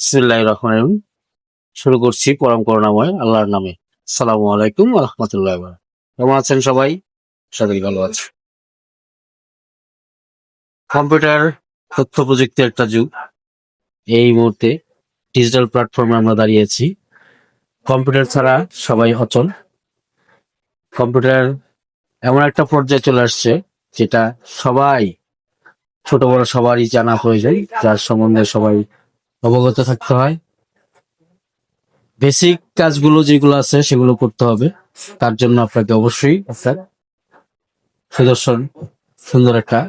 বিসমিল্লাহির রহমানির রহিম। শুরু করছি পরম করুণাময় আল্লাহর নামে। আসসালামু আলাইকুম ওয়া রাহমাতুল্লাহি ওয়া বারাকাতুহু। কেমন আছেন সবাই? আশা করি ভালো আছেন। কম্পিউটার তথ্য প্রযুক্তির একটা যুগ। এই মুহূর্তে ডিজিটাল প্ল্যাটফর্মে আমরা দাঁড়িয়েছি। কম্পিউটার ছাড়া সবাই অচল। কম্পিউটার এমন একটা পর্যায়ে চলে আসছে যেটা সবাই, ছোট বড় সবারই জানা প্রয়োজন, যার সম্বন্ধে সবাই অবগত থাকতে হয়। বেসিক কাজগুলো যেগুলো আছে সেগুলো করতে হবে। তার জন্য আপনাকে অবশ্যই একটা সুদর্শন, সুন্দর একটা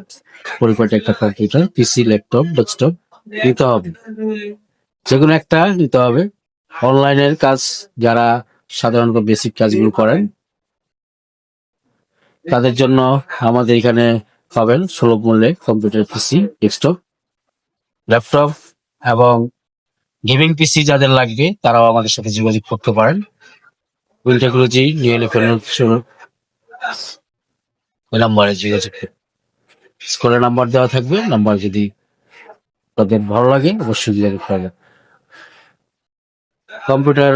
পরিপাটি একটা কম্পিউটার, পিসি, ল্যাপটপ, ডেস্কটপ নিতে হবে। যেকোনো একটা নিতে হবে। অনলাইনের কাজ যারা সাধারণত বেসিক কাজগুলো করেন তাদের জন্য আমাদের এখানে পাবেন সুলভ মূল্যে কম্পিউটার, পিসি, ডেস্কটপ, ল্যাপটপ এবং গেমিং পিসি যাদের লাগবে তারাও আমাদের সাথে যোগাযোগ করতে পারেন। উইল টেকনোলজি নিউ এলিফ্যান্ট ওই নাম্বারে যোগাযোগ করুন। স্কুলের নাম্বার দেওয়া থাকবে, নাম্বার যদি তাদের ভালো লাগে অবশ্যই যোগাযোগ করবেন। কম্পিউটার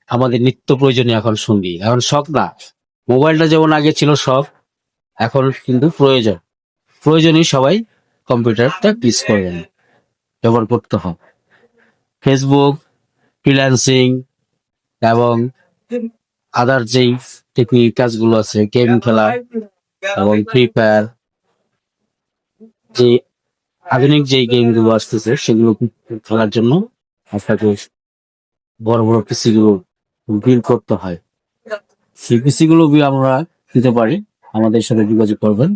আমাদের নিত্য প্রয়োজনীয় এখন সঙ্গী, এখন শখ না। মোবাইলটা যেমন আগে ছিল শখ, এখন কিন্তু প্রয়োজন। প্রয়োজনই সবাই কম্পিউটারটা ইউজ করবেন, ব্যবহার করতে হবে। ফেসবুক, ফ্রিল্যান্সিং এবং আদার যেই টেকনিক কাজগুলো আছে, গেম খেলা এবং ফ্রি ফায়ার, যে আধুনিক যেই গেমগুলো আসতেছে সেগুলো খেলার জন্য আপনাকে বড় বড় পিসি গুলো বিল করতে হয়। সেই পিসি গুলো আমরা দিতে পারি, আমাদের সাথে যোগাযোগ করবেন।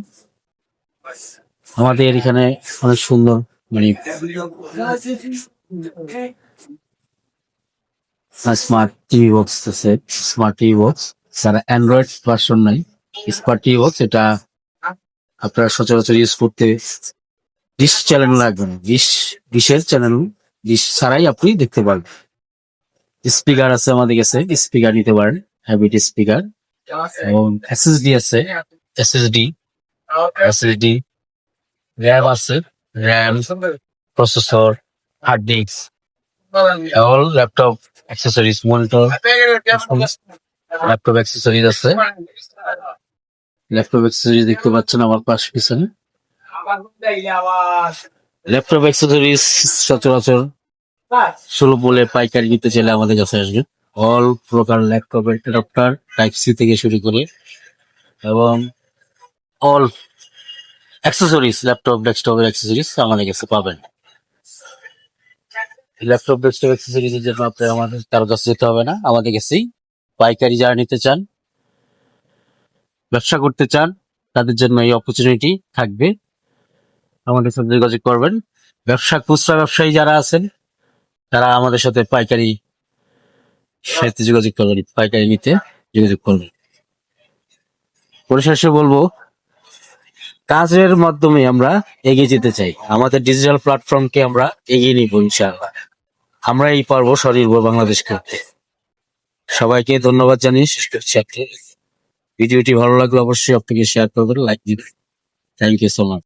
আমাদের এখানে অনেক সুন্দর মানে স্মার্ট টিভি বক্স আছে। স্মার্ট টিভি বক্স যারা অ্যান্ড্রয়েড ভার্সন নাই, স্মার্ট টিভি বক্স এটা আপনারা সচরাচর ইউজ করতে ডিশ চ্যানেল লাগবে না। ডিশের চ্যানেল, ডিশ ছাড়াই আপনি দেখতে পারবেন। স্পিকার আছে আমাদের কাছে, স্পিকার নিতে পারেন, হ্যাবিট স্পিকার। এবং এসএসডি আছে, এসএসডি, এসএসডি র্যাম আছে, RAM, processor, hard disk, all laptop accessories, monitor, laptop accessories আছে। ল্যাপটপ অ্যাক্সেসরিজ দেখতে পাচ্ছেন আমার পাশ পিছনে। ল্যাপটপ অ্যাক্সেসরিজ সচরাচর সুলভ মূল্যে পাইকারি নিতে চাইলে আমাদের কাছে আসবেন। অল প্রকার ল্যাপটপের অ্যাডাপ্টার টাইপ সি থেকে শুরু করে এবং অল অ্যাক্সেসরিজ, ল্যাপটপ ডেস্কটপের অ্যাক্সেসরিজ আমাদের কাছে পাবেন। ল্যাপটপ ডেস্কটপ অ্যাক্সেসরিজ এর জন্য আপনার আমাদের কারো কাছে যেতে হবে না, আমাদের কাছেই পাইকারি যারা নিতে চান, ব্যবসা করতে চান, তাদের জন্য এই অপরচুনিটি থাকবে। আমাদের সাথে যোগাযোগ করবেন। খুচরা ব্যবসায়ী যারা আছেন তারা আমাদের সাথে পাইকারি সাথে যোগাযোগ করবেন, পাইকারি নিতে যোগাযোগ করবেন। পরিশেষে বলবো, কাজের মাধ্যমে আমরা এগিয়ে যেতে চাই। আমাদের ডিজিটাল প্ল্যাটফর্মকে আমরা এগিয়ে নিব ইনশাআল্লাহ। আমরাই পারবো স্বনির্ভর বাংলাদেশ করতে। সবাইকে ধন্যবাদ জানিয়ে শেষ করছি। ভিডিওটি ভালো লাগলে অবশ্যই আপনাকে শেয়ার করবেন, লাইক দিবেন। Thank you so much.